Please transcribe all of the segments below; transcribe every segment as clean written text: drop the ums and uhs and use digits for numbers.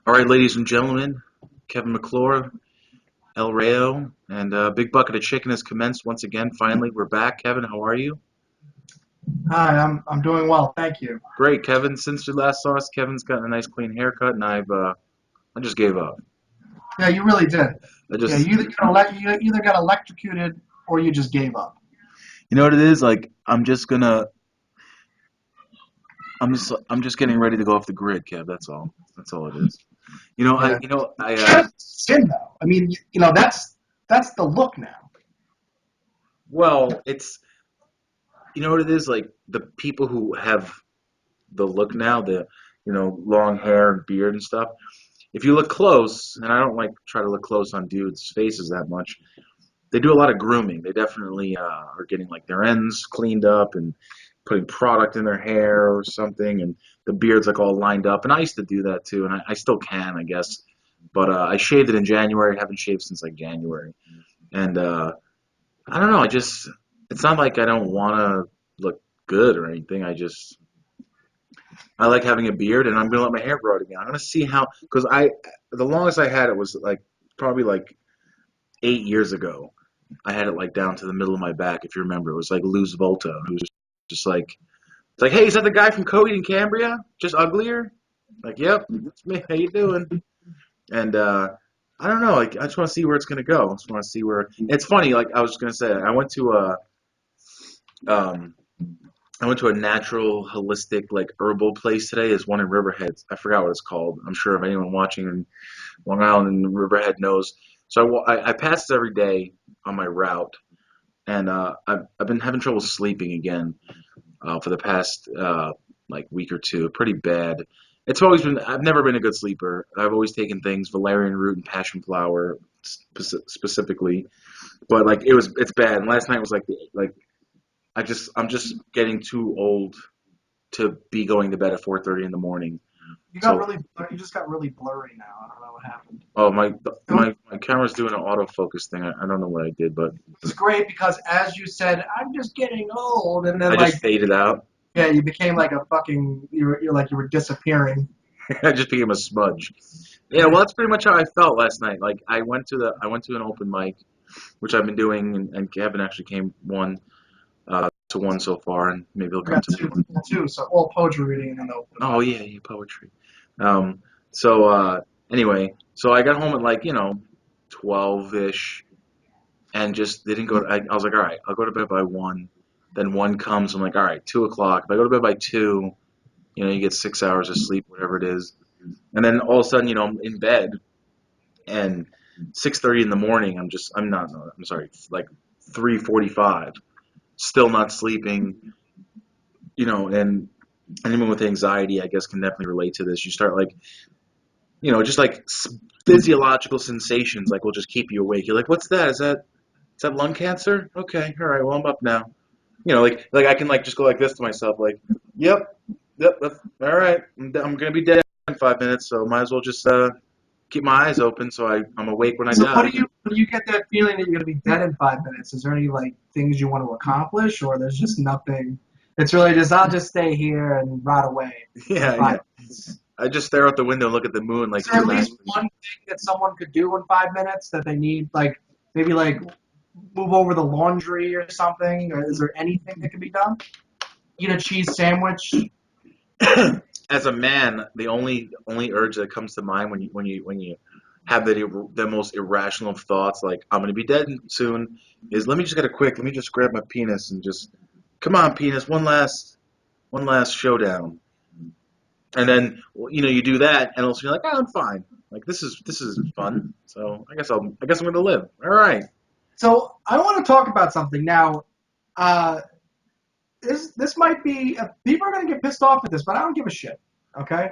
All right, ladies and gentlemen, Kevin McClure, El Rayo, and Big Bucket of Chicken has commenced once again. Finally, we're back. Kevin, how are you? Hi, I'm doing well, thank you. Great, Kevin. Since you last saw us, Kevin's gotten a nice clean haircut, and I just gave up. Yeah, you really did. I Yeah, just, you either got electrocuted or you just gave up. you know what it is? Like, I'm just getting ready to go off the grid, Kev. That's all. That's all it is. Yeah, sin though. I mean, that's the look now. well, you know what it is? Like the people who have the look now, long hair and beard and stuff. If you look close, and I don't like try to look close on dudes' faces that much, they do a lot of grooming. They definitely are getting like their ends cleaned up and putting product in their hair or something, and the beard's like all lined up. And I used to do that too, and I still can, I guess. But I shaved it in January. I haven't shaved since like January, and I don't know. It's not like I don't want to look good or anything. I like having a beard, and I'm gonna let my hair grow out again. I'm gonna see how, because the longest I had it was like probably like 8 years ago. I had it like down to the middle of my back, if you remember. It was like Luz Volta. It was just like, it's like, hey, is that the guy from Cody and Cambria? Just uglier? Like, yep, that's me. How you doing? And I don't know. Like, I just want to see where it's gonna go. I just want to see where. It's funny. Like, I was just gonna say, um, I went to a natural, holistic, like herbal place today. There's one in Riverhead. I forgot what it's called. I'm sure if anyone watching in Long Island and Riverhead knows. So I pass this every day on my route, and I've been having trouble sleeping again for the past like week or two. Pretty bad. I've never been a good sleeper. I've always taken things valerian root and passion flower specifically, but like it's bad. And last night was like I'm just getting too old to be going to bed at 4:30 in the morning. So, You just got really blurry now. I don't know what happened. oh my camera's doing an autofocus thing. I don't know what I did, but It's great because as you said, I'm just getting old, and then I just faded out. yeah, you became like a fucking you're like you were disappearing. I just became a smudge. Yeah, well, that's pretty much how I felt last night. Like I went to an open mic, which I've been doing, and Kevin actually came to one so far, and maybe he'll I come got to more. two, so all poetry reading and then the open Oh mic. yeah, yeah, poetry. Um, so anyway, so I got home at like 12-ish, and just didn't go. I was like, all right, I'll go to bed by 1. Then 1 comes. I'm like, all right, 2 o'clock. If I go to bed by 2, you get 6 hours of sleep, whatever it is. And then all of a sudden, I'm in bed, and 6:30 in the morning, I'm not. No, I'm sorry, like 3:45, still not sleeping. And anyone with anxiety, I guess, can definitely relate to this. You start like, just like physiological sensations, like will just keep you awake. You're like, what's that? Is that lung cancer? Okay, all right, well I'm up now. Like I can like just go like this to myself, like, yep, that's, all right, I'm gonna be dead in 5 minutes, so might as well just keep my eyes open so I'm awake when I So what die. do you when you get that feeling that you're gonna be dead in 5 minutes? Is there any like things you want to accomplish, or there's just nothing? It's really just I'll just stay here and rot away in Yeah, five yeah. minutes. I just stare out the window and look at the moon Is like there two at least master. one thing that someone could do in 5 minutes that they need, like maybe like move over the laundry or something? Or is there anything that can be done? Eat a cheese sandwich. As a man, the only urge that comes to mind when you have the most irrational of thoughts, like I'm gonna be dead soon, is let me just grab my penis and just come on, penis, one last showdown, and then you do that, and also you're like, oh, I'm fine, like this is fun, so I guess I'm gonna live. All right, So I want to talk about something now. Uh, this might be people are gonna get pissed off at this, but I don't give a shit. Okay,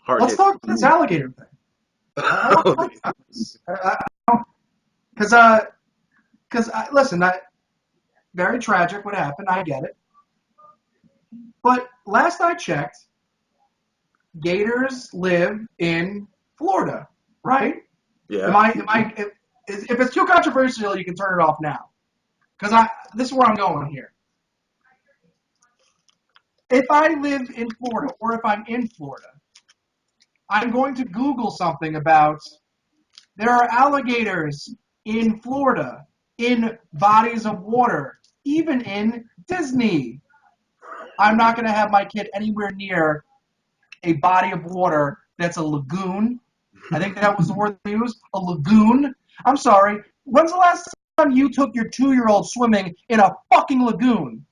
hard let's hit. talk about this alligator thing. I want to talk about this because listen, very tragic what happened. I get it, but last I checked, gators live in Florida, right? Am Yeah. I? Am I? If it's too controversial, you can turn it off now. Because this is where I'm going here. If I live in Florida, or if I'm in Florida, I'm going to Google something about there are alligators in Florida, in bodies of water, even in Disney. I'm not going to have my kid anywhere near a body of water that's a lagoon. I think that was the word they used, a lagoon. I'm sorry. When's the last time you took your 2-year-old swimming in a fucking lagoon?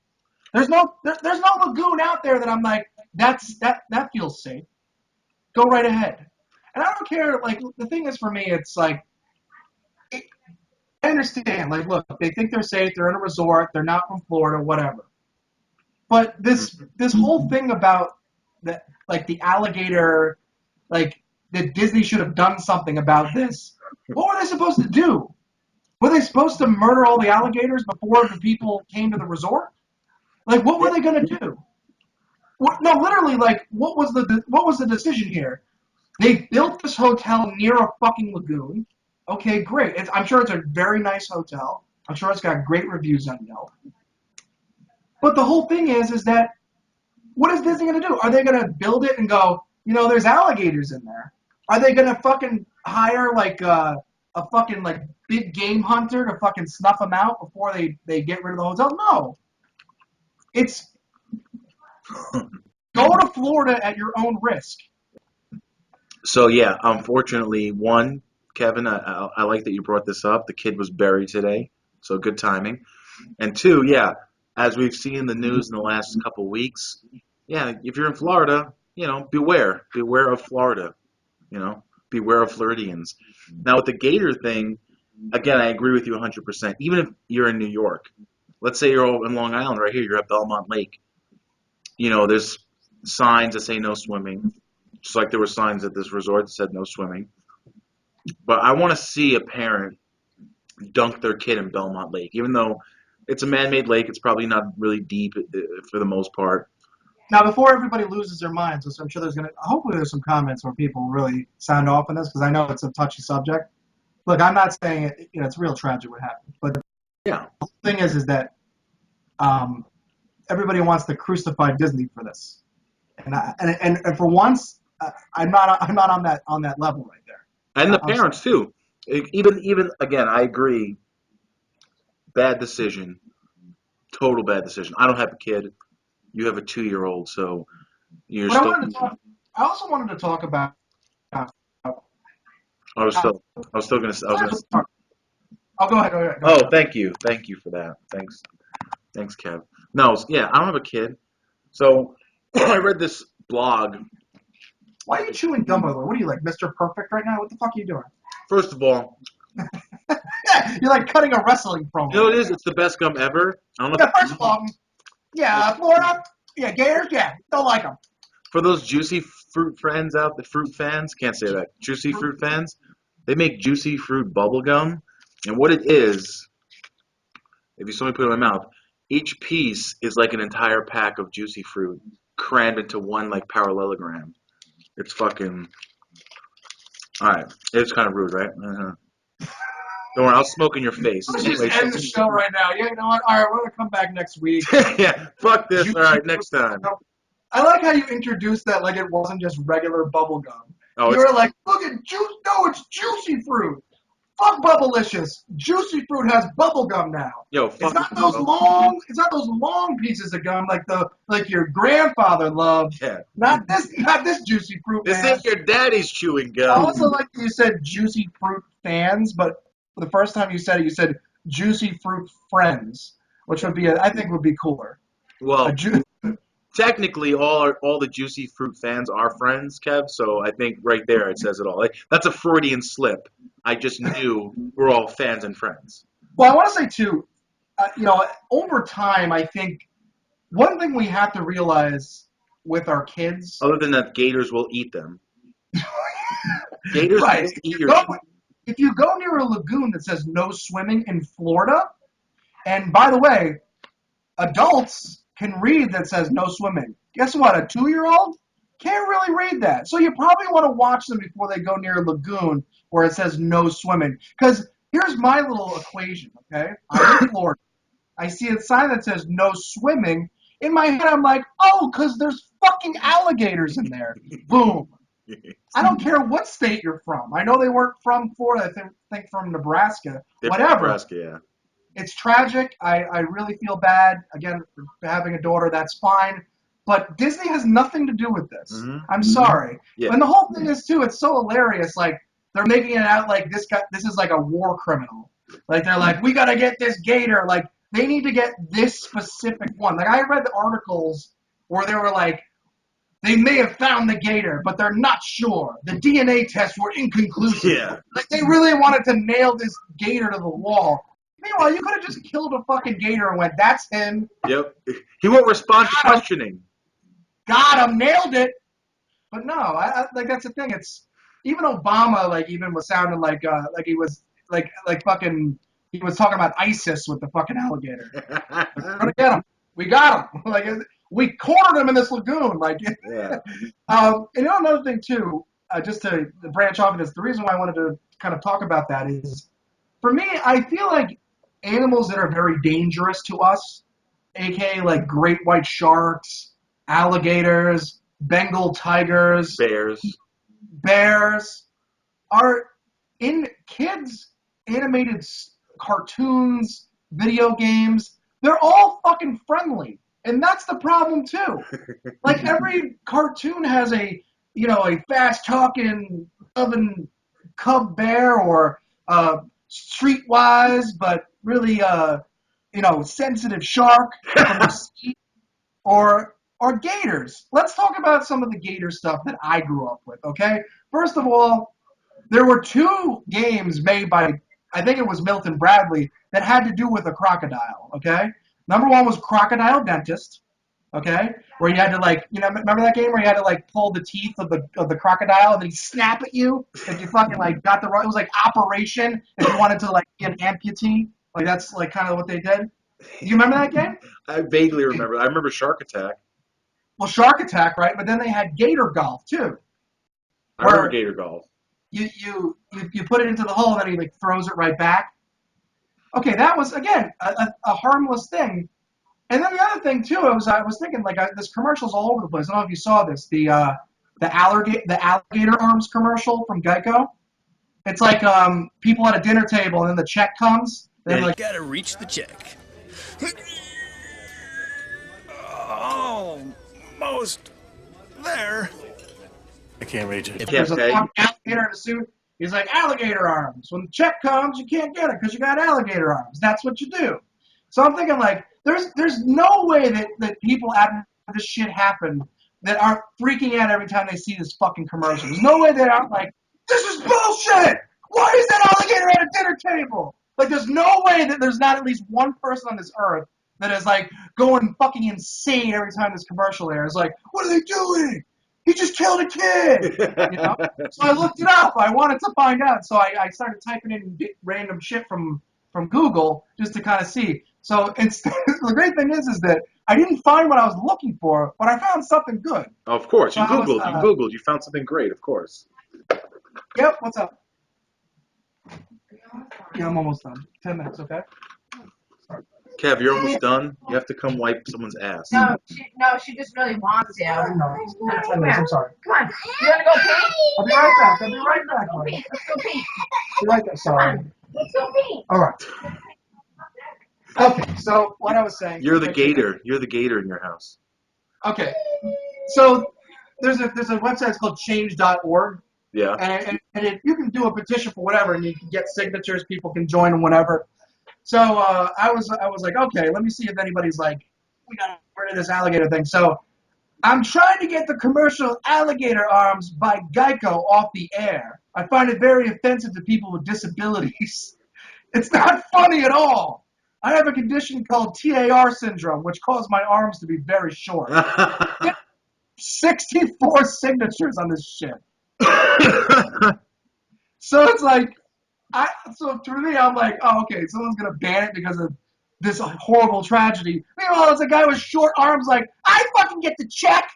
There's no lagoon out there that I'm like, that feels safe. Go right ahead. And I don't care. Like, the thing is, for me, it's like, I understand. Like, look, they think they're safe. They're in a resort. They're not from Florida. Whatever. But this whole thing about the alligator, like that Disney should have done something about this. What were they supposed to do? Were they supposed to murder all the alligators before the people came to the resort? Like, what were they going to do? No, literally, like, what was the decision here? They built this hotel near a fucking lagoon. Okay, great. I'm sure it's a very nice hotel. I'm sure it's got great reviews on Yelp. But the whole thing is that what is Disney going to do? Are they going to build it and go, there's alligators in there? Are they going to fucking hire like a fucking like big game hunter to fucking snuff them out before they get rid of the hotel? No. It's go to Florida at your own risk. So yeah, unfortunately, one, Kevin, I like that you brought this up. The kid was buried today, so good timing. And two, yeah, as we've seen in the news in the last couple of weeks, yeah, if you're in Florida, beware of Florida, beware of Floridians. Now with the gator thing, again, I agree with you 100%. Even if you're in New York, let's say you're in Long Island right here, you're at Belmont Lake. There's signs that say no swimming, just like there were signs at this resort that said no swimming. But I want to see a parent dunk their kid in Belmont Lake, even though it's a man-made lake. It's probably not really deep for the most part. Now, before everybody loses their minds, I'm sure hopefully there's some comments where people really sound off on this, because I know it's a touchy subject. Look, I'm not saying it, it's real tragic what happened, but Yeah. the thing is that everybody wants to crucify Disney for this, and for once, I'm not on that level right there. And the parents too. Even again, I agree. Bad decision. Total bad decision. I don't have a kid. You have a 2-year-old, so you're But still. I also wanted to talk about. I was still. I was still gonna. I was gonna. I'll go ahead. Oh, thank you for that. Thanks, Kev. No, yeah, I don't have a kid, so I read this blog. Why are you chewing gum, by the way? What are you, like, Mr. Perfect right now? What the fuck are you doing? First of all, you're like cutting a wrestling promo. You know what it is? It's the best gum ever. I don't know. Yeah, first of all, Florida, Gators, don't like them. For those juicy fruit friends out, the fruit fans, can't say that. Juicy fruit fans, they make juicy fruit bubble gum, and what it is, if you saw me put it in my mouth, each piece is like an entire pack of juicy fruit crammed into one like parallelogram. It's fucking. All right, it's kind of rude, right? Don't worry, I'll smoke in your face. Let's Anyway, just end the show right now. Yeah, you know what? All right, we're gonna come back next week. Yeah, fuck this. All right, next time. I like how you introduced that like it wasn't just regular bubble gum. Oh, you were like, look at juice. No, it's juicy fruit. Fuck Bubblicious. Juicy fruit has bubble gum now. Yo, fuck it's not those long. It's not those long pieces of gum like your grandfather loved. Yeah. Not this juicy fruit. This man. is your daddy's chewing gum. I also like that you said juicy fruit fans, but for the first time you said it, you said juicy fruit friends, which would be I think would be cooler. Well, technically, all the juicy fruit fans are friends, Kev. So I think right there it says it all. Like, that's a Freudian slip. I just knew we're all fans and friends. Well, I want to say too, over time, I think one thing we have to realize with our kids, other than that, gators will eat them. Gators right? will eat your. If you go near a lagoon that says no swimming in Florida, and by the way, adults can read that says no swimming. Guess what? A 2-year-old can't really read that. So you probably want to watch them before they go near a lagoon where it says no swimming. Because here's my little equation, okay? I'm in Florida. I see a sign that says no swimming. In my head, I'm like, oh, because there's fucking alligators in there. Boom. I don't care what state you're from. I know they weren't from Florida. I think from Nebraska. They're from Whatever. Nebraska, yeah. It's tragic. I really feel bad. Again, for having a daughter, that's fine. But Disney has nothing to do with this. Mm-hmm. I'm sorry. Yeah. And the whole thing is, too, it's so hilarious. Like, they're making it out like this is like a war criminal. Like, they're like, we got to get this gator. Like, they need to get this specific one. Like, I read the articles where they were like, they may have found the gator, but they're not sure. The DNA tests were inconclusive. Yeah. Like, they really wanted to nail this gator to the wall. Meanwhile, you could have just killed a fucking gator and went, that's him. Yep. He won't respond to questioning. Got him, nailed it. But no, like that's the thing. It's even Obama, like even was sounding like he was like fucking he was talking about ISIS with the fucking alligator. We're gonna get him. We got him. Like we cornered him in this lagoon. Like Yeah. and you know another thing too, just to branch off of this, the reason why I wanted to kind of talk about that is, for me, I feel like animals that are very dangerous to us, aka like great white sharks, alligators, Bengal tigers, bears, are in kids' animated cartoons, video games. They're all fucking friendly. And that's the problem too. Like every cartoon has a fast talking loving cub bear or streetwise but really sensitive shark from the sea, or gators. Let's talk about some of the gator stuff that I grew up with, okay? First of all, there were two games made by, I think it was Milton Bradley, that had to do with a crocodile, okay? Number one was Crocodile Dentist, okay? Where you had to remember that game where you had to pull the teeth of the crocodile and then he'd snap at you if you fucking got the right. It was like Operation if you wanted to be an amputee. Like that's kind of what they did. Do you remember that game? I vaguely remember. I remember Shark Attack. Well, Shark Attack, right? But then they had Gator Golf too. I remember Gator Golf. You put it into the hole and then he throws it right back. Okay, that was again a harmless thing. And then the other thing too, I was thinking this commercial's all over the place. I don't know if you saw this. The alligator arms commercial from Geico. It's like people at a dinner table and then the check comes. Then gotta reach the check. Almost there. I can't reach it. There's a alligator in a suit. He's like, alligator arms. When the check comes, you can't get it because you got alligator arms. That's what you do. So I'm thinking there's no way that people after this shit happened that aren't freaking out every time they see this fucking commercial. There's no way they aren't like, this is bullshit! Why is that alligator at a dinner table? There's no way that there's not at least one person on this earth that is going fucking insane every time this commercial airs. Like, what are they doing? He just killed a kid! So I looked it up. I wanted to find out. So I started typing in random shit from Google just to kind of see. So the great thing is that I didn't find what I was looking for, but I found something good. Of course. So you Googled. You found something great, of course. Yep, what's up? Yeah, I'm almost done. 10 minutes, okay? Kev, you're almost done. You have to come wipe someone's ass. No, she just really wants to. No, 10 minutes, I'm sorry. Come on. You want to go pee? I'll be right back. Let's go Buddy. pee. Let's go pee. Be right back. Sorry. Let's go pee. All right. Okay, so what I was saying. You're the gator. You're the gator in your house. Okay, so there's a website, it's called change.org. Yeah. And you can do a petition for whatever, and you can get signatures, people can join and whatever. So I was like, okay, let me see if anybody's we got to get rid of this alligator thing. So I'm trying to get the commercial Alligator Arms by Geico off the air. I find it very offensive to people with disabilities. It's not funny at all. I have a condition called TAR syndrome, which caused my arms to be very short. 64 signatures on this shit. So it's so for me, I'm like, oh, okay, someone's going to ban it because of this horrible tragedy. Meanwhile, it's a guy with short arms I fucking get the check.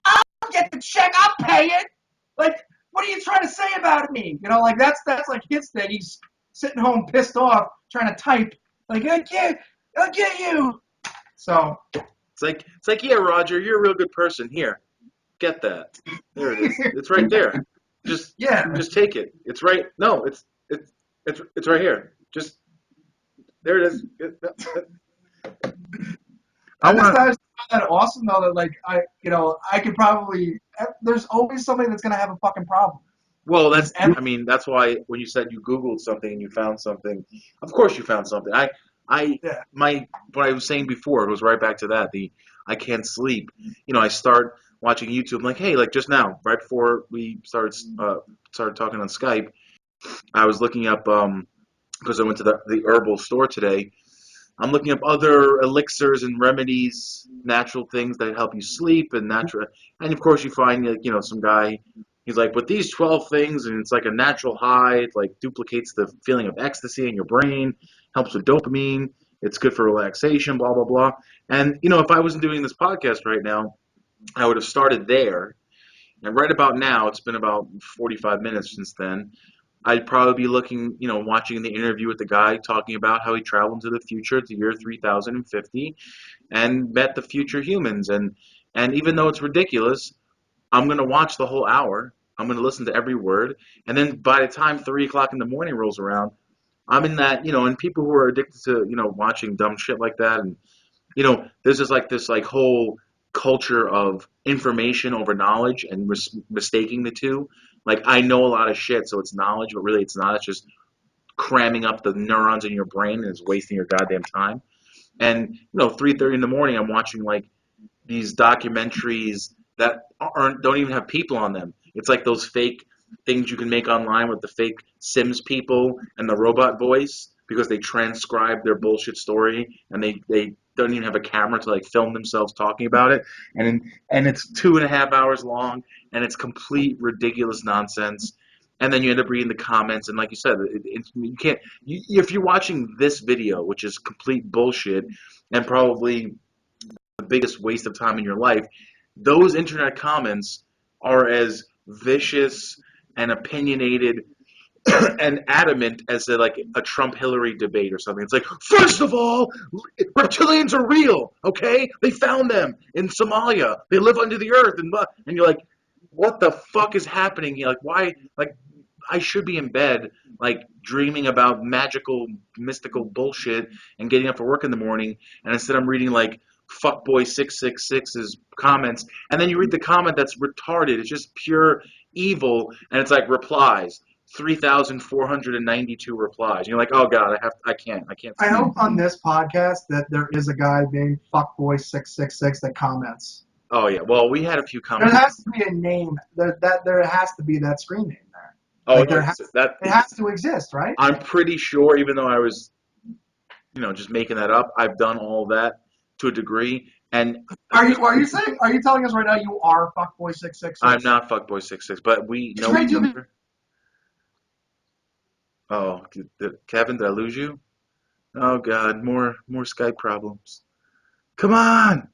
I'll get the check. I'll pay it. What are you trying to say about me? That's his thing. He's sitting home pissed off trying to type. I'll get you. So. It's like, yeah, Roger, you're a real good person. Here, Get that. There it is. It's right there. Just Yeah. just take it. It's right. No, it's right here. Just there it is. I I just want. I just found that awesome though that like I could probably there's always somebody that's gonna have a fucking problem. Well, There's that's. I mean, that's why when you said you Googled something and you found something, of course you found something. Yeah. My what I was saying before it was right back to that. I can't sleep. I start watching YouTube. I'm like, hey, like just now, right before we started talking on Skype, I was looking up because I went to the herbal store today. I'm looking up other elixirs and remedies, natural things that help you sleep and of course you find like some guy. He's like, with these 12 things, and it's like a natural high. It like duplicates the feeling of ecstasy in your brain, helps with dopamine. It's good for relaxation, blah blah blah. And if I wasn't doing this podcast right now, I would have started there. And right about now, it's been about 45 minutes since then. I'd probably be looking, watching the interview with the guy talking about how he traveled into the future to year 3050 and met the future humans. And even though it's ridiculous, I'm going to watch the whole hour. I'm going to listen to every word. And then by the time 3 o'clock in the morning rolls around, I'm in that, and people who are addicted to, watching dumb shit like that and there's just like this like whole culture of information over knowledge and mistaking the two. Like I know a lot of shit, so it's knowledge, but really it's not. It's just cramming up the neurons in your brain and it's wasting your goddamn time. And 3:30 in the morning, I'm watching like these documentaries that aren't don't even have people on them. It's like those fake things you can make online with the fake Sims people and the robot voice because they transcribe their bullshit story and they don't even have a camera to like film themselves talking about it and it's 2.5 hours long and it's complete ridiculous nonsense and then you end up reading the comments and like you said you can't if you're watching this video which is complete bullshit and probably the biggest waste of time in your life, those internet comments are as vicious and opinionated and adamant as like a Trump Hillary debate or something. It's like, first of all, reptilians are real, okay? They found them in Somalia. They live under the earth, and you're like, what the fuck is happening? You're like, why? Like, I should be in bed, like dreaming about magical, mystical bullshit and getting up for work in the morning, and instead I'm reading like fuckboy666's comments, and then you read the comment that's retarded. It's just pure evil, and it's like replies. 3,492 replies. And you're like, oh god, I can't I sleep. hope on this podcast that there is a guy named Fuckboy666 that comments. Oh yeah, well we had a few There comments. has to be a name. There has to be that screen name there. Oh Like yes, that it has to exist, right? I'm pretty sure. Even though I was, just making that up, I've done all that to a degree, and Are you telling us right now you are Fuckboy666? I'm not fuckboy 66, but we It's know great each to be. other. Oh, Kevin, did I lose you? Oh God, more Skype problems. Come on,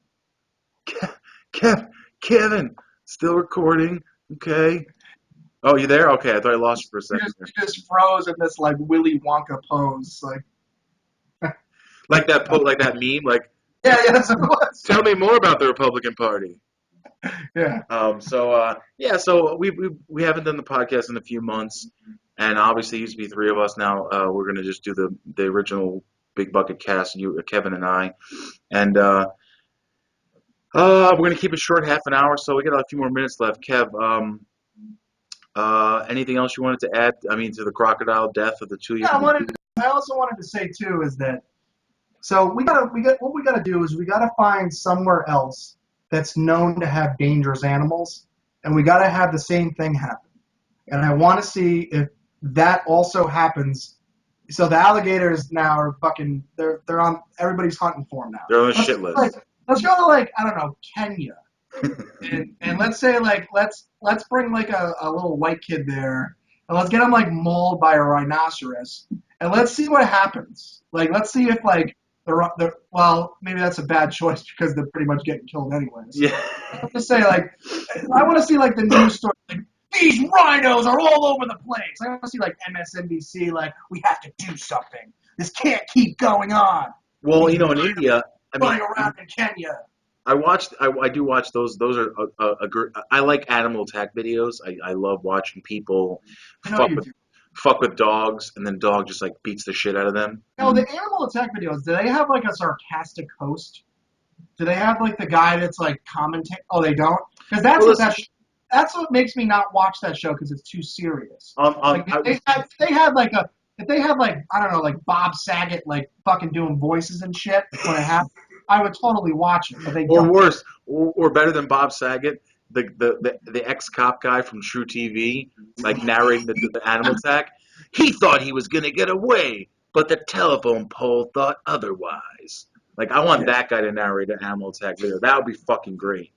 Kev, Kevin, still recording. Okay. Oh, you there? Okay, I thought I lost you for a second there. You just froze in this like Willy Wonka pose, like Like that meme. Like, yeah, that's what it was. tell me more about the Republican Party. Yeah. Yeah, so we haven't done the podcast in a few months, and obviously it used to be three of us. Now we're gonna just do the original Big Bucket cast, you, Kevin, and I, and we're gonna keep it short, half an hour. So we got a few more minutes left. Kev, anything else you wanted to add? I mean, to the crocodile death of the two of you? Yeah, I also wanted to say too is that so what we gotta do is we gotta find somewhere else that's known to have dangerous animals, and we gotta have the same thing happen. And I want to see if that also happens. So the alligators now are fucking they're on everybody's hunting for them now. They're on the shit list. Let's go to like I don't know Kenya, and let's say like let's bring like a little white kid there, and let's get him like mauled by a rhinoceros, and let's see what happens. Like let's see if like the well maybe that's a bad choice because they're pretty much getting killed anyways. Yeah. I'm just say like I want to see like the news story like these rhinos are all over the place. I want to see like MSNBC like we have to do something. This can't keep going on. Well, in India, I mean, Running around in Kenya. I do watch those. Those are I like animal attack videos. I love watching people I know fuck you with do. fuck with dogs, and then dog just like beats the shit out of them. No, the animal attack videos, do they have like a sarcastic host? Do they have like the guy that's like commenting? Oh, they don't? Because Well, listen, that's what makes me not watch that show because it's too serious. Like I, if they had like I don't know, like Bob Saget like fucking doing voices and shit when it happened, I would totally watch it. But they or don't. worse, or better than Bob Saget, the ex cop guy from True TV, like narrating the animal attack. He thought he was gonna get away, but the telephone pole thought otherwise. Like I want Yeah. that guy to narrate an animal attack video. That would be fucking great.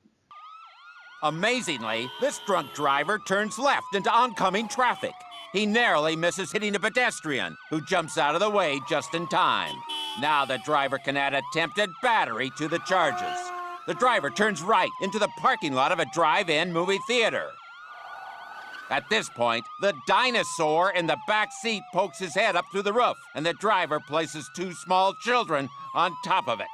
Amazingly, this drunk driver turns left into oncoming traffic. He narrowly misses hitting a pedestrian, who jumps out of the way just in time. Now the driver can add attempted battery to the charges. The driver turns right into the parking lot of a drive-in movie theater. At this point, the dinosaur in the back seat pokes his head up through the roof, and the driver places two small children on top of it.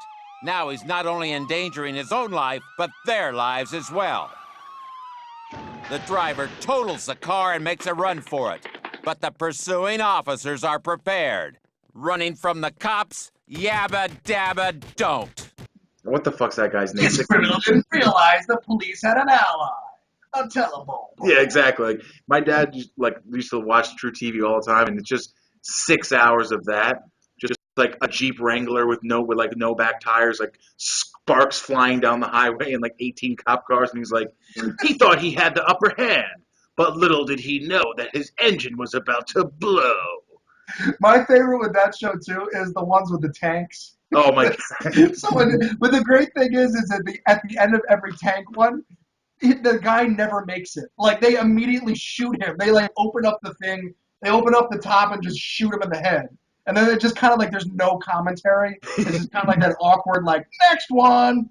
Now he's not only endangering his own life, but their lives as well. The driver totals the car and makes a run for it, but the pursuing officers are prepared. Running from the cops? Yabba dabba don't. What the fuck's that guy's name? This criminal didn't realize the police had an ally. A telephone. Yeah, exactly. Like my dad used to watch True TV all the time, and it's just 6 hours of that. Just like a Jeep Wrangler with no back tires, like sparks flying down the highway, and like 18 cop cars, and he's like, he thought he had the upper hand, but little did he know that his engine was about to blow. My favorite with that show too is the ones with the tanks. Oh my god! But the great thing is at the end of every tank one, the guy never makes it. Like they immediately shoot him. They like open up the thing, they open up the top and just shoot him in the head. And then it just kind of like there's no commentary. It's just kind of like that awkward like next one.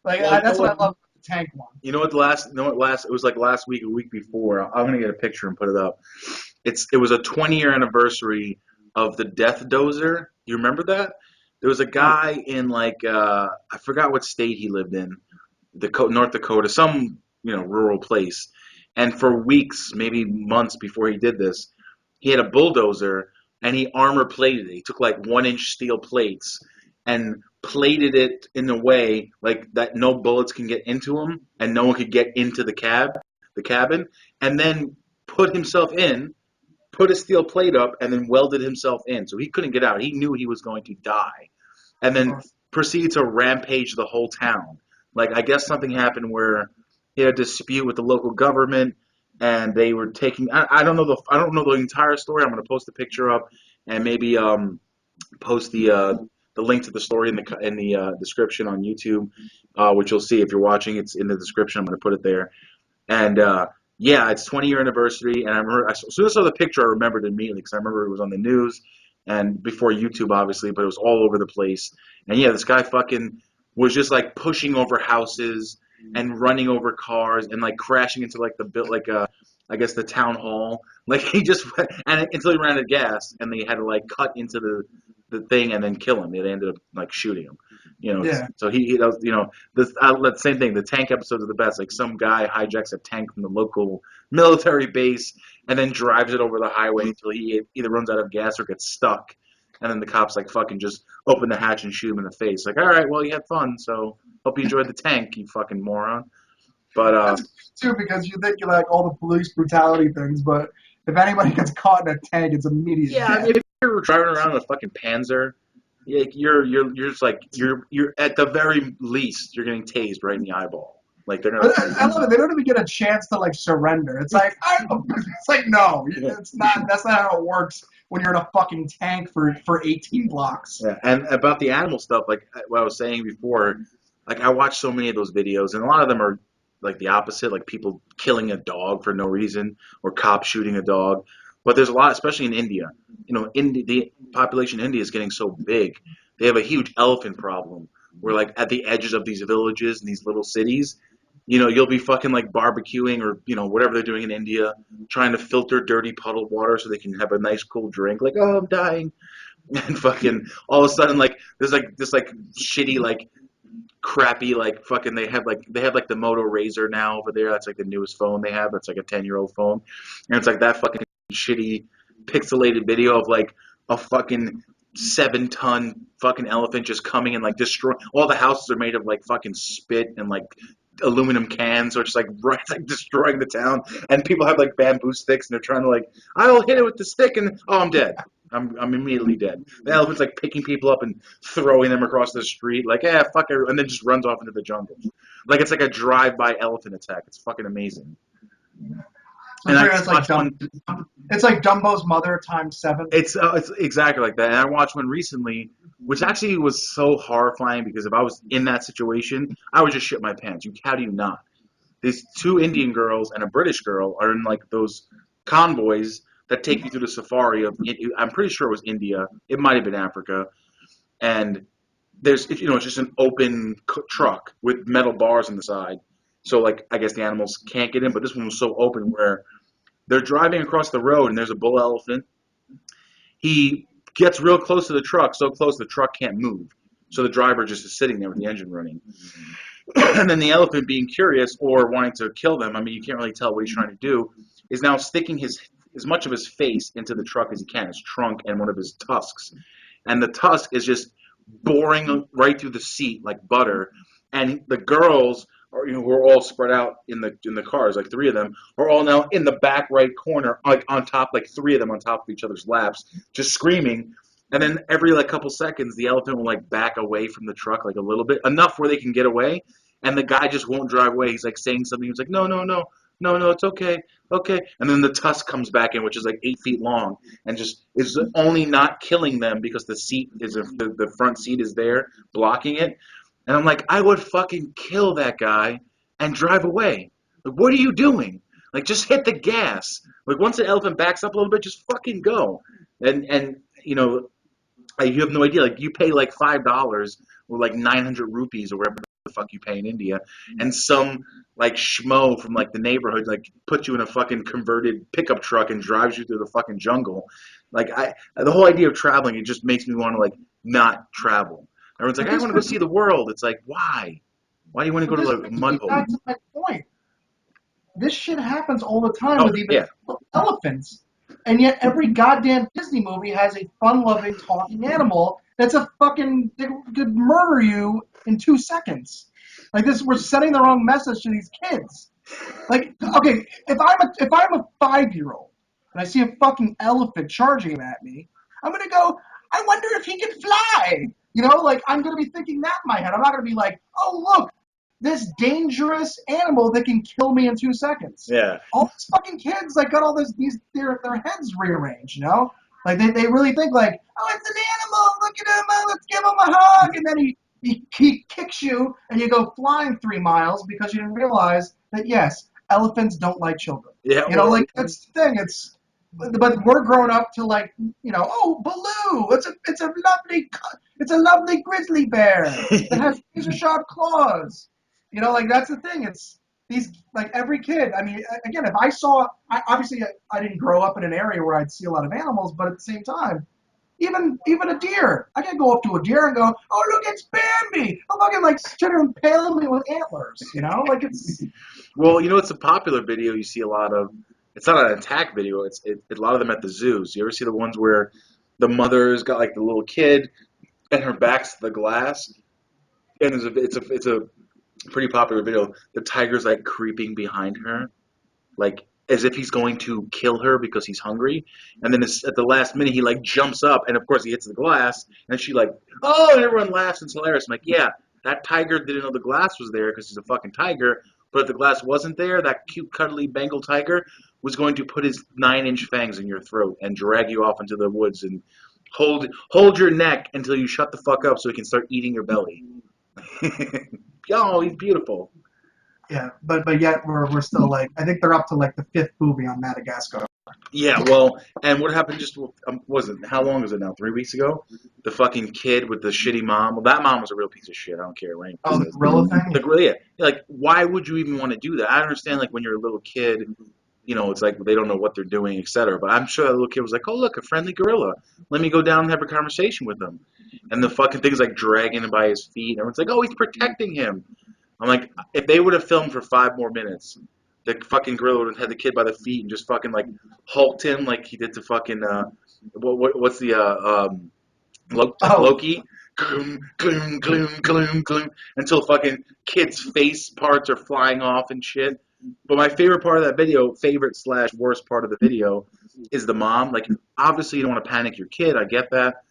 Like Well, that's what I love about the tank one. You know what? It was like last week, a week before. I'm gonna get a picture and put it up. It was a 20-year anniversary of the Death Dozer. You remember that? There was a guy in I forgot what state he lived in, North Dakota, some rural place. And for weeks, maybe months before he did this, he had a bulldozer and he armor plated it. He took like 1-inch steel plates and plated it in a way like that no bullets can get into him and no one could get into the cabin, and then put himself in, put a steel plate up, and then welded himself in so he couldn't get out. He knew he was going to die, and then proceeded to rampage the whole town. Like I guess something happened where he had a dispute with the local government, and they were taking. I don't know the entire story. I'm going to post a picture up and maybe post the link to the story in the description on YouTube, which you'll see if you're watching. It's in the description. I'm going to put it there. And yeah, it's 20-year anniversary, and I remember as soon as I saw the picture, I remembered immediately because I remember it was on the news and before YouTube, obviously, but it was all over the place. And yeah, this guy fucking was just like pushing over houses and running over cars and like crashing into like I guess the town hall. Like he just and until he ran out of gas, and they had to like cut into the thing and then kill him. They ended up like shooting him. Yeah. So he does, this the same thing. The tank episodes are the best. Like some guy hijacks a tank from the local military base and then drives it over the highway until he either runs out of gas or gets stuck. And then the cops like fucking just open the hatch and shoot him in the face. Like, all right, well you had fun, so hope you enjoyed the tank, you fucking moron. But That's too because you think you like all the police brutality things, but if anybody gets caught in a tank, it's immediate yeah, I death. mean, if you're driving around in a fucking Panzer, you're just like you're at the very least you're getting tased right in the eyeball. Like they're But gonna. I love it. They don't even get a chance to like surrender. It's like it's like no, it's not. That's not how it works when you're in a fucking tank for 18 blocks. Yeah, and about the animal stuff, like what I was saying before, like I watch so many of those videos, and a lot of them are like the opposite, like people killing a dog for no reason or cops shooting a dog. But there's a lot, especially in India. The population in India is getting so big. They have a huge elephant problem. Where like at the edges of these villages and these little cities, you'll be fucking like barbecuing or whatever they're doing in India, trying to filter dirty puddled water so they can have a nice cool drink. Like, oh, I'm dying. And fucking all of a sudden like there's like this like shitty like crappy like fucking they have like the Moto Razr now over there. That's like the newest phone they have. That's like a 10-year-old phone, and it's like that fucking shitty pixelated video of like a fucking 7-ton fucking elephant just coming and like destroy all the houses are made of like fucking spit and like aluminum cans, so it's like right like destroying the town. And people have like bamboo sticks and they're trying to like, I'll hit it with the stick and oh, I'm dead. I'm immediately dead. The elephant's like picking people up and throwing them across the street, like, fuck everyone, and then just runs off into the jungle. Like it's like a drive-by elephant attack. It's fucking amazing. So And I it's just like watched one. it's like Dumbo's mother times 7. It's exactly like that. And I watched one recently, which actually was so horrifying because if I was in that situation, I would just shit my pants. How do you not? These two Indian girls and a British girl are in like those convoys that take you through the safari of. I'm pretty sure it was India. It might have been Africa. And there's it's just an open truck with metal bars on the side. So like I guess the animals can't get in, but this one was so open where they're driving across the road and there's a bull elephant. He gets real close to the truck, so close the truck can't move. So the driver just is sitting there with the engine running. And then the elephant, being curious or wanting to kill them, I mean, you can't really tell what he's trying to do, is now sticking as much of his face into the truck as he can, his trunk and one of his tusks. And the tusk is just boring right through the seat like butter. And the girls who are all spread out in the cars, like 3 of them, are all now in the back right corner, like on top, like 3 of them on top of each other's laps, just screaming. And then every like couple seconds, the elephant will like back away from the truck like a little bit, enough where they can get away. And the guy just won't drive away. He's like saying something. He's like, no, no, no, no, no, it's okay, okay. And then the tusk comes back in, which is like 8 feet long, and just is only not killing them because the front seat is there blocking it. And I'm like, I would fucking kill that guy and drive away. Like, what are you doing? Like, just hit the gas. Like, once the elephant backs up a little bit, just fucking go. And you have no idea. Like, you pay like $5 or like 900 rupees or whatever the fuck you pay in India, and some like schmo from like the neighborhood like puts you in a fucking converted pickup truck and drives you through the fucking jungle. Like the whole idea of traveling, it just makes me want to like not travel. Everyone's like, I want to go see the world. It's like, why? Why do you want to go to like mud hole? Back to my point. This shit happens all the time Oh, with even yeah. elephants. And yet every goddamn Disney movie has a fun-loving talking animal that's a fucking that could murder you in 2 seconds. Like this, we're sending the wrong message to these kids. Like, okay, if I'm a 5-year-old and I see a fucking elephant charging at me, I'm gonna go, I wonder if he can fly. Like I'm gonna be thinking that in my head. I'm not gonna be like, oh look, this dangerous animal that can kill me in 2 seconds. Yeah. All these fucking kids like got all their heads rearranged. Like they really think like, oh, it's an animal, look at him, let's give him a hug, and then he kicks you and you go flying 3 miles because you didn't realize that yes, elephants don't like children. Yeah. Like that's the thing. But we're grown up to like, oh, Baloo, it's a lovely grizzly bear that has razor sharp claws. Like that's the thing. It's these like every kid. I mean, again, if obviously I didn't grow up in an area where I'd see a lot of animals, but at the same time, even a deer, I can go up to a deer and go, oh look, it's Bambi. I'm fucking like trying to impale me with antlers. Like it's. Well, it's a popular video you see a lot of. It's not an attack video. It's a lot of them at the zoos. You ever see the ones where the mother's got like the little kid and her back's to the glass, and it's a pretty popular video. The tiger's like creeping behind her, like as if he's going to kill her because he's hungry. And then at the last minute, he like jumps up, and of course he hits the glass, and she like, oh, and everyone laughs and it's hilarious. I'm like, yeah, that tiger didn't know the glass was there because he's a fucking tiger. But if the glass wasn't there, that cute, cuddly Bengal tiger was going to put his 9-inch fangs in your throat and drag you off into the woods and hold your neck until you shut the fuck up so he can start eating your belly. Oh, he's beautiful. Yeah, but yet we're still like, I think they're up to like the 5th movie on Madagascar. Yeah, well, and what happened just wasn't how long was it now? 3 weeks ago, the fucking kid with the shitty mom. Well, that mom was a real piece of shit. I don't care, right? Oh, the gorilla thing. Yeah, like why would you even want to do that? I understand like when you're a little kid, it's like they don't know what they're doing, etc. But I'm sure that little kid was like, "Oh, look, a friendly gorilla. Let me go down and have a conversation with him." And the fucking thing's like dragging him by his feet. And everyone's like, "Oh, he's protecting him." I'm like, if they would have filmed for 5 more minutes, the fucking gorilla would have had the kid by the feet and just fucking like hulked him like he did to fucking what's the Oh, Loki, gloom, gloom, gloom, gloom, gloom, until fucking kid's face parts are flying off and shit. But my favorite part of that video, favorite slash worst part of the video, is the mom. Like, obviously you don't want to panic your kid, I get that,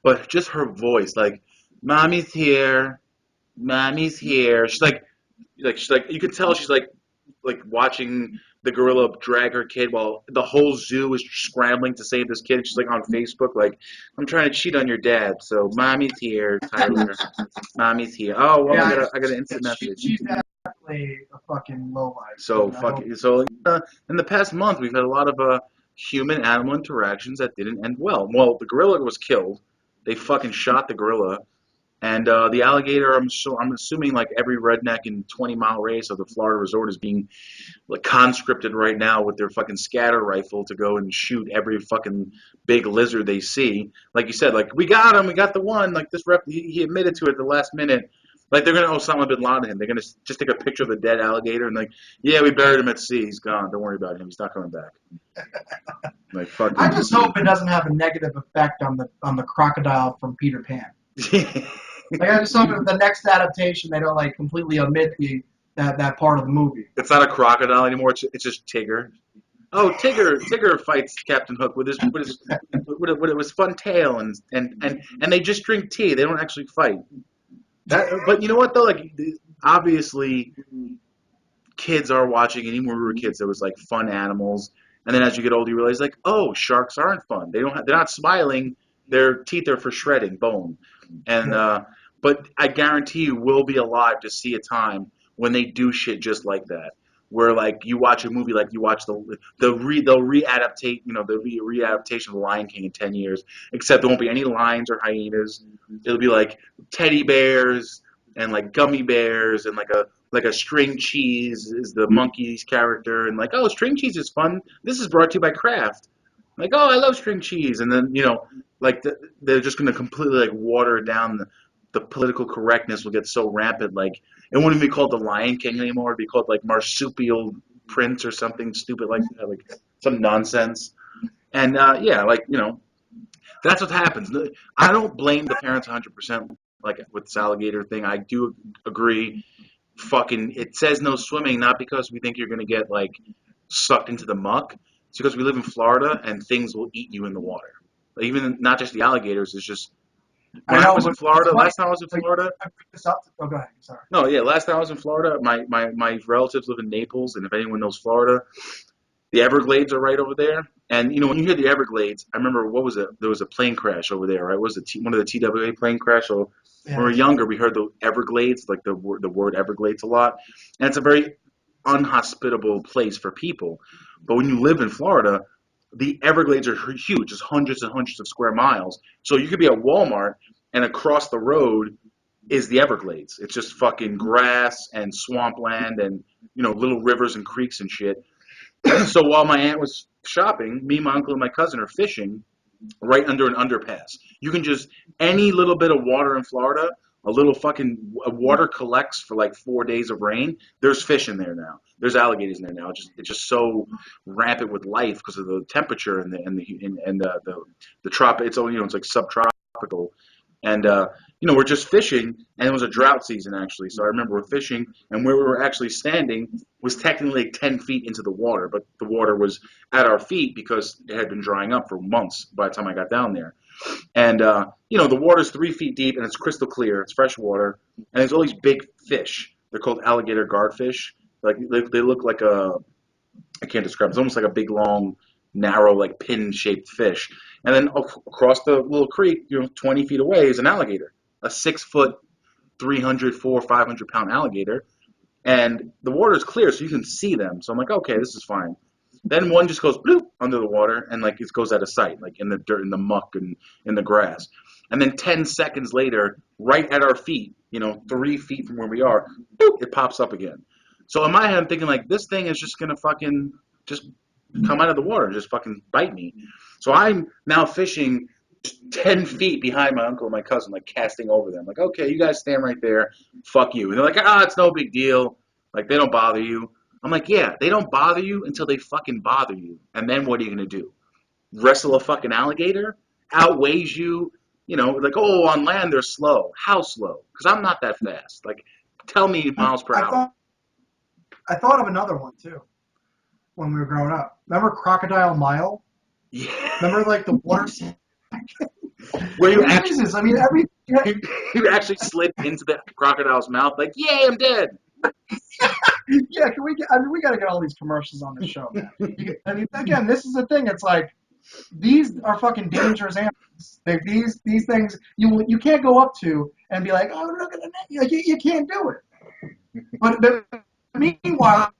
but just her voice, like, "Mommy's here, mommy's here." She's like you can tell she's like watching the gorilla drag her kid while the whole zoo is scrambling to save this kid. She's like on Facebook, like, "I'm trying to cheat on your dad, so mommy's here, Tyler. Mommy's here." Oh well, yeah, I got an instant message. she's definitely a fucking lowlife. So I fuck don't. it. So in the past month, we've had a lot of human animal interactions that didn't end well. Well, the gorilla was killed. They fucking shot the gorilla. And the alligator, I'm assuming like every redneck in 20-mile radius of the Florida resort is being like conscripted right now with their fucking scatter rifle to go and shoot every fucking big lizard they see. Like you said, like, we got him, we got the one. Like this rep, he admitted to it at the last minute. Like they're gonna Osama bin Laden him. They're gonna just take a picture of the dead alligator and like, yeah, we buried him at sea. He's gone. Don't worry about him. He's not coming back. Like fucking. I just hope it doesn't have a negative effect on the crocodile from Peter Pan. Like, I just hope that the next adaptation they don't like completely omit that part of the movie. It's not a crocodile anymore. It's just Tigger. Oh, Tigger fights Captain Hook with his fun tail, and they just drink tea. They don't actually fight. But you know what though? Like, obviously, kids are watching. And even when we were kids, there was like fun animals. And then as you get older, you realize like, oh, sharks aren't fun. They're not smiling. Their teeth are for shredding bone. And but I guarantee you, we'll be alive to see a time when they do shit just like that. Where like you watch a movie, like you watch they'll readaptate, the readaptation of the Lion King in 10 years. Except there won't be any lions or hyenas. It'll be like teddy bears and like gummy bears and like a string cheese is the monkey's character, and like, oh, string cheese is fun. This is brought to you by Kraft. Like, oh, I love string cheese, and then like they're just gonna completely like water it down. The political correctness will get so rampant, like it wouldn't be called the Lion King anymore. It'd be called like Marsupial Prince or something stupid like that, like some nonsense. And yeah, like that's what happens. I don't blame the parents 100%. Like with this alligator thing, I do agree. Fucking, it says no swimming, not because we think you're gonna get like sucked into the muck. It's because we live in Florida and things will eat you in the water. Like, even not just the alligators. It's just when I I know, was in but it's Florida. funny. Last time I was in Like, Florida. I bring this up. Oh, go ahead. Sorry. No, yeah, last time I was in Florida. My relatives live in Naples, and if anyone knows Florida, the Everglades are right over there. And when you hear the Everglades, I remember what was it? There was a plane crash over there, right? It was one of the TWA plane crash? So when we were Yeah. younger, we heard the Everglades, like the word Everglades a lot, and it's a very unhospitable place for people. But when you live in Florida, the Everglades are huge, just hundreds and hundreds of square miles. So you could be at Walmart, and across the road is the Everglades. It's just fucking grass and swampland and little rivers and creeks and shit. So while my aunt was shopping, me, my uncle, and my cousin are fishing right under an underpass. You can just any little bit of water in Florida, a little fucking water collects for like 4 days of rain. There's fish in there now. There's alligators in there now. It's just so rampant with life because of the temperature and the trop. It's like subtropical, and we're just fishing, and it was a drought season actually. So I remember we're fishing, and where we were actually standing was technically like 10 feet into the water, but the water was at our feet because it had been drying up for months by the time I got down there. And the water's 3 feet deep, and it's crystal clear. It's fresh water, and there's all these big fish. They're called alligator guardfish. Like they look like I can't describe. It's almost like a big, long, narrow, like pin-shaped fish. And then across the little creek, 20 feet away is an alligator, a 6 foot, 300, 500 pound alligator. And the water is clear, so you can see them. So I'm like, okay, this is fine. Then one just goes bloop under the water, and like it goes out of sight, like in the dirt, in the muck, and in the grass. And then 10 seconds later, right at our feet, 3 feet from where we are, boop, it pops up again. So in my head, I'm thinking like this thing is just gonna fucking just come out of the water and just fucking bite me. So I'm now fishing 10 feet behind my uncle and my cousin, like casting over them. Like, okay, you guys stand right there. Fuck you. And they're like, it's no big deal. Like, they don't bother you. I'm like, yeah, they don't bother you until they fucking bother you. And then what are you going to do? Wrestle a fucking alligator? Outweighs you? You know, like, oh, on land they're slow. How slow? Because I'm not that fast. Like, tell me miles per hour. I thought of another one, too, when we were growing up. Remember Crocodile Mile? Yeah. Remember, like, the water scene? Where you actually, Jesus, I mean, you actually slip into the crocodile's mouth, like, yay, I'm dead. Yeah, can we get? I mean, we got to get all these commercials on the show, man. I mean, again, this is the thing. It's like these are fucking dangerous animals. These things you can't go up to and be like, oh, look at the net. Like, you can't do it. But meanwhile,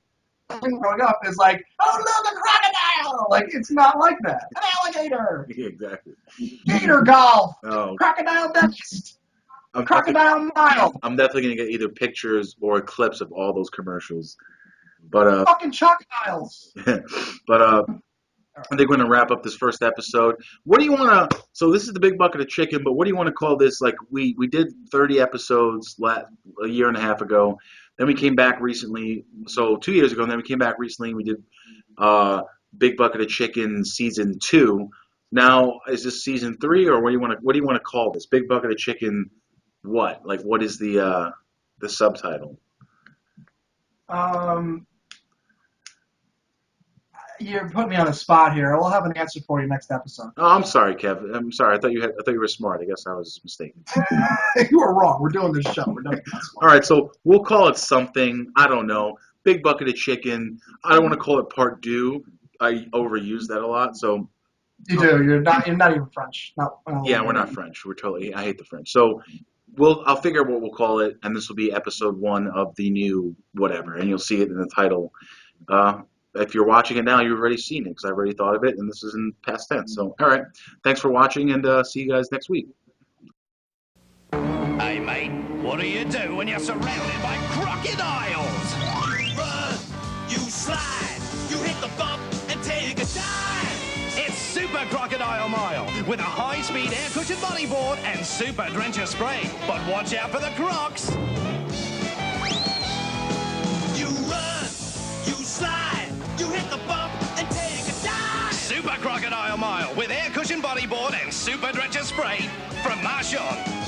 growing up is like, oh, look, a crocodile. Like, it's not like that. An alligator. Yeah, exactly. Gator golf. Oh. Crocodile next. Crocodile Mile. I'm definitely gonna get either pictures or clips of all those commercials. But Fucking crocodiles. but I think we're gonna wrap up this first episode. What do you wanna? So this is the big bucket of chicken. But what do you want to call this? Like we did 30 episodes a year and a half ago. Then we came back recently. So 2 years ago. And then we came back recently. We did Big Bucket of Chicken season 2. Now is this season 3 or what do you want to call this? Big Bucket of Chicken. What? Like, what is the subtitle? You're putting me on a spot here. We'll have an answer for you next episode. Oh, I'm sorry, Kev. I'm sorry. I thought you were smart. I guess I was mistaken. You were wrong. We're doing this show. We're doing this. All right, so we'll call it something. I don't know. Big Bucket of Chicken. I don't want to call it Part Deux. I overuse that a lot. So you do. You're not even French. Yeah, we're not French. We're totally. I hate the French. So I'll figure out what we'll call it, and this will be episode 1 of the new whatever, and you'll see it in the title. If you're watching it now, you've already seen it because I've already thought of it, and this is in past tense. So, all right, thanks for watching, and see you guys next week. Hey, mate, what do you do when you're surrounded by crocodiles? You run, you slide, you hit the bump and take a dive. It's Super Crocodile Mile with a high-speed air cushion bodyboard and super drencher spray. But watch out for the crocs. You run, you slide, you hit the bump and take a dive. Super Crocodile Mile with air cushion bodyboard and super drencher spray from Marchon.